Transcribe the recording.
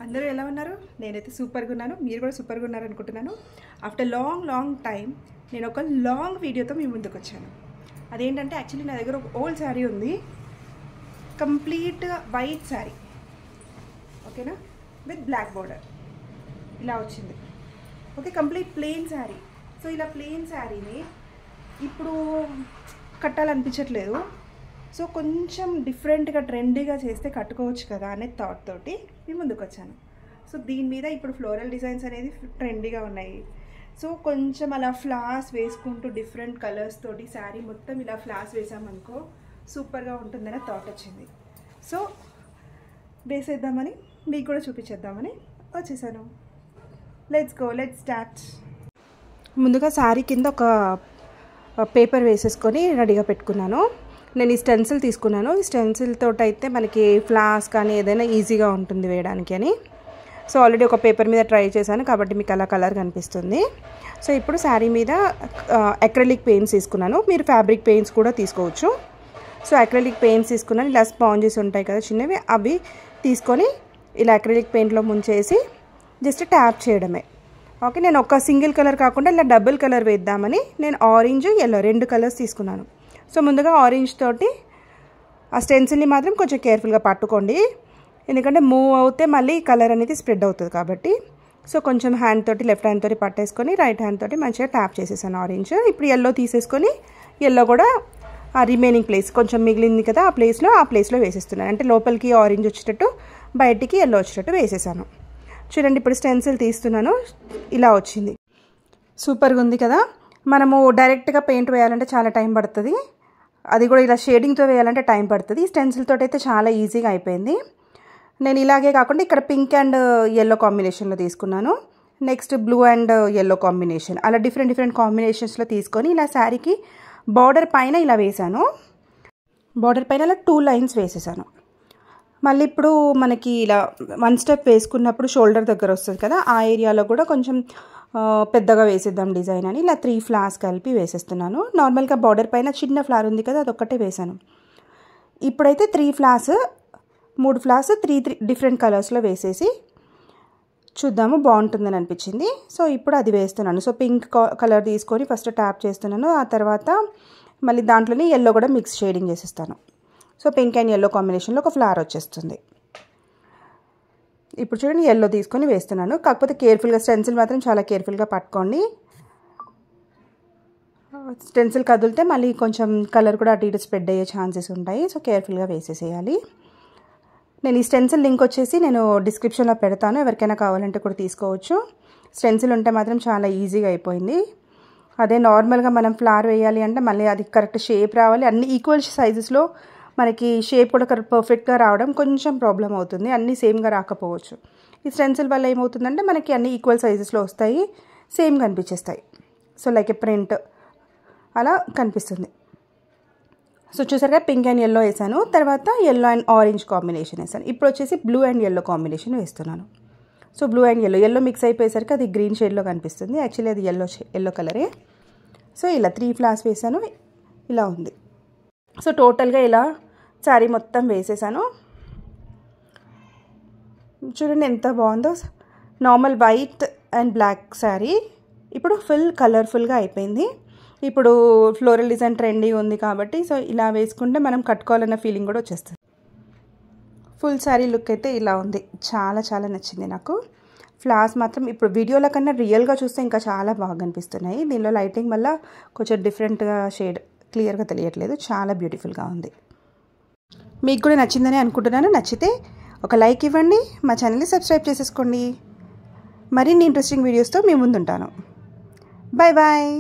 అందరూ ఎలా ఉన్నారు? నేనైతే సూపర్గా ఉన్నాను. మీరు కూడా సూపర్గా ఉన్నారు అనుకుంటున్నాను. ఆఫ్టర్ లాంగ్ టైం నేను ఒక లాంగ్ వీడియోతో మీ ముందుకు వచ్చాను. అదేంటంటే యాక్చువల్లీ నా దగ్గర ఒక ఓల్డ్ శారీ ఉంది, కంప్లీట్ వైట్ శారీ, ఓకేనా, విత్ బ్లాక్ బార్డర్ ఇలా వచ్చింది. Okay, complete plain sari. So ఇలా ప్లెయిన్ శారీని ఇప్పుడు కట్టాలనిపించట్లేదు. సో కొంచెం డిఫరెంట్గా ట్రెండీగా చేస్తే కట్టుకోవచ్చు కదా అనే థాట్ తోటి నేను ముందుకు వచ్చాను. సో దీని మీద ఇప్పుడు ఫ్లోరల్ డిజైన్స్ అనేది ట్రెండీగా ఉన్నాయి. సో కొంచెం అలా ఫ్లవర్స్ వేసుకుంటూ డిఫరెంట్ కలర్స్ తోటి శారీ మొత్తం ఇలా ఫ్లవర్స్ వేసామనుకో సూపర్గా ఉంటుందనే థాట్ వచ్చింది. సో వేసేద్దామని మీకు కూడా చూపించేద్దామని వచ్చేసాను. Let's start. ముందుగా శారీ కింద ఒక పేపర్ వేసేసుకొని రెడీగా పెట్టుకున్నాను. నేను ఈ స్టెన్సిల్ తీసుకున్నాను. ఈ స్టెన్సిల్ తోటి అయితే మనకి ఫ్లవర్స్ కానీ ఏదైనా ఈజీగా ఉంటుంది వేయడానికి అని. సో ఆల్రెడీ ఒక పేపర్ మీద ట్రై చేశాను కాబట్టి మీకు అలా కలర్ కనిపిస్తుంది. సో ఇప్పుడు శారీ మీద అక్రిలిక్ పెయింట్స్ తీసుకున్నాను. మీరు ఫ్యాబ్రిక్ పెయింట్స్ కూడా తీసుకోవచ్చు. సో అక్రిలిక్ పెయింట్స్ తీసుకున్నాను. ఇలా స్పాంజెస్ ఉంటాయి కదా చిన్నవి, అవి తీసుకొని ఇలా అక్రిలిక్ పెయింట్లో ముంచేసి జస్ట్ ట్యాప్ చేయడమే. ఓకే, నేను ఒక సింగిల్ కలర్ కాకుండా ఇలా డబుల్ కలర్ వేద్దామని నేను ఆరెంజ్ ఎల్లో 2 కలర్స్ తీసుకున్నాను. సో ముందుగా ఆరెంజ్ తోటి ఆ స్టెన్సిల్ని మాత్రం కొంచెం కేర్ఫుల్గా పట్టుకోండి, ఎందుకంటే మూవ్ అవుతే మళ్ళీ కలర్ అనేది స్ప్రెడ్ అవుతుంది కాబట్టి. సో కొంచెం హ్యాండ్ తోటి లెఫ్ట్ హ్యాండ్ తోటి పట్టేసుకొని రైట్ హ్యాండ్ తోటి మంచిగా ట్యాప్ చేసేసాను ఆరెంజ్. ఇప్పుడు ఎల్లో తీసేసుకొని ఎల్లో కూడా ఆ రిమైనింగ్ ప్లేస్ కొంచెం మిగిలింది కదా ఆ ప్లేస్లో వేసేస్తున్నాను. అంటే లోపలికి ఆరెంజ్ వచ్చేటట్టు బయటికి ఎల్లో వచ్చేటట్టు వేసేసాను. చూడండి, ఇప్పుడు స్టెన్సిల్ తీస్తున్నాను, ఇలా వచ్చింది. సూపర్గా ఉంది కదా. మనము డైరెక్ట్గా పెయింట్ వేయాలంటే చాలా టైం పడుతుంది, అది కూడా ఇలా షేడింగ్తో వేయాలంటే టైం పడుతుంది. స్టెన్సిల్ తోటి అయితే చాలా ఈజీగా అయిపోయింది. నేను ఇలాగే కాకుండా ఇక్కడ పింక్ అండ్ ఎల్లో కాంబినేషన్లో తీసుకున్నాను, next blue and yellow combination, అలా డిఫరెంట్ కాంబినేషన్స్లో తీసుకొని ఇలా శారీకి బార్డర్ పైన ఇలా వేసాను. బార్డర్ పైన ఇలా 2 లైన్స్ వేసేసాను. మళ్ళీ ఇప్పుడు మనకి ఇలా 1 స్టెప్ వేసుకున్నప్పుడు షోల్డర్ దగ్గర వస్తుంది కదా, ఆ ఏరియాలో కూడా కొంచెం పెద్దగా వేసేద్దాం డిజైన్ అని ఇలా 3 ఫ్లవర్స్ కలిపి వేసేస్తున్నాను. నార్మల్గా బార్డర్ పైన చిన్న ఫ్లవర్ ఉంది కదా, అదొక్కటే వేసాను. ఇప్పుడైతే 3 ఫ్లవర్స్ 3 డిఫరెంట్ కలర్స్లో వేసేసి చూద్దాము, బాగుంటుందని అనిపించింది. సో ఇప్పుడు అది వేస్తున్నాను. సో పింక్ కలర్ తీసుకొని ఫస్ట్ ట్యాప్ చేస్తున్నాను, ఆ తర్వాత మళ్ళీ దాంట్లోనే ఎల్లో కూడా మిక్స్ షేడింగ్ చేసేస్తాను. సో పింక్ అండ్ ఎల్లో కాంబినేషన్లో ఒక ఫ్లవర్ వచ్చేస్తుంది. ఇప్పుడు చూడండి, ఎల్లో తీసుకొని వేస్తున్నాను. కాకపోతే కేర్ఫుల్గా, స్టెన్సిల్ మాత్రం చాలా కేర్ఫుల్గా పట్టుకోండి. స్టెన్సిల్ కదిలితే మళ్ళీ కొంచెం కలర్ కూడా అటు ఇటు స్ప్రెడ్ అయ్యే ఛాన్సెస్ ఉంటాయి. సో కేర్ఫుల్గా వేసేసేయాలి. నేను ఈ స్టెన్సిల్ లింక్ వచ్చేసి నేను డిస్క్రిప్షన్లో పెడతాను, ఎవరికైనా కావాలంటే కూడా తీసుకోవచ్చు. స్టెన్సిల్ ఉంటే మాత్రం చాలా ఈజీగా అయిపోయింది. అదే నార్మల్గా మనం ఫ్లవర్ వేయాలి అంటే మళ్ళీ అది కరెక్ట్ షేప్ రావాలి, అన్ని ఈక్వల్ సైజెస్లో మనకి షేప్ కూడా కరెక్ట్ పర్ఫెక్ట్గా రావడం కొంచెం ప్రాబ్లం అవుతుంది, అన్నీ సేమ్గా రాకపోవచ్చు. ఈ స్టెన్సిల్ వల్ల ఏమవుతుందంటే మనకి అన్ని ఈక్వల్ సైజెస్లో వస్తాయి, సేమ్గా కనిపించేస్తాయి. సో లైక్ ఏ ప్రింట్ అలా కనిపిస్తుంది. సో చూసారుగా, పింక్ అండ్ ఎల్లో వేసాను, తర్వాత ఎల్లో అండ్ ఆరెంజ్ కాంబినేషన్ వేసాను. ఇప్పుడు వచ్చేసి బ్లూ అండ్ ఎల్లో కాంబినేషన్ వేస్తున్నాను. So blue and yellow mix అయిపోయేసరికి అది గ్రీన్ షేడ్లో కనిపిస్తుంది, యాక్చువల్లీ అది ఎల్లో కలరే. సో ఇలా 3 ఫ్లవర్స్ వేసాను, ఇలా ఉంది. సో టోటల్గా ఇలా శారీ మొత్తం వేసేసాను. చూడండి ఎంత బాగుందో. Normal white and black sari ఇప్పుడు ఫుల్ కలర్ఫుల్గా అయిపోయింది. ఇప్పుడు ఫ్లోరల్ డిజైన్ ట్రెండీ ఉంది కాబట్టి సో ఇలా వేసుకుంటే మనం కట్టుకోవాలన్న ఫీలింగ్ కూడా వచ్చేస్తుంది. ఫుల్ శారీ లుక్ అయితే ఇలా ఉంది, చాలా నచ్చింది నాకు. ఫ్లవర్స్ మాత్రం ఇప్పుడు వీడియోల కన్నా రియల్గా చూస్తే ఇంకా చాలా బాగా కనిపిస్తున్నాయి. దీనిలో లైటింగ్ వల్ల కొంచెం డిఫరెంట్గా షేడ్ క్లియర్గా తెలియట్లేదు, చాలా బ్యూటిఫుల్గా ఉంది. మీకు కూడా నచ్చిందని అనుకుంటున్నాను. నచ్చితే ఒక లైక్ ఇవ్వండి, మా ఛానల్ని సబ్స్క్రైబ్ చేసేసుకోండి. మరిన్ని ఇంట్రెస్టింగ్ వీడియోస్తో మీ ముందుంటాను. బాయ్.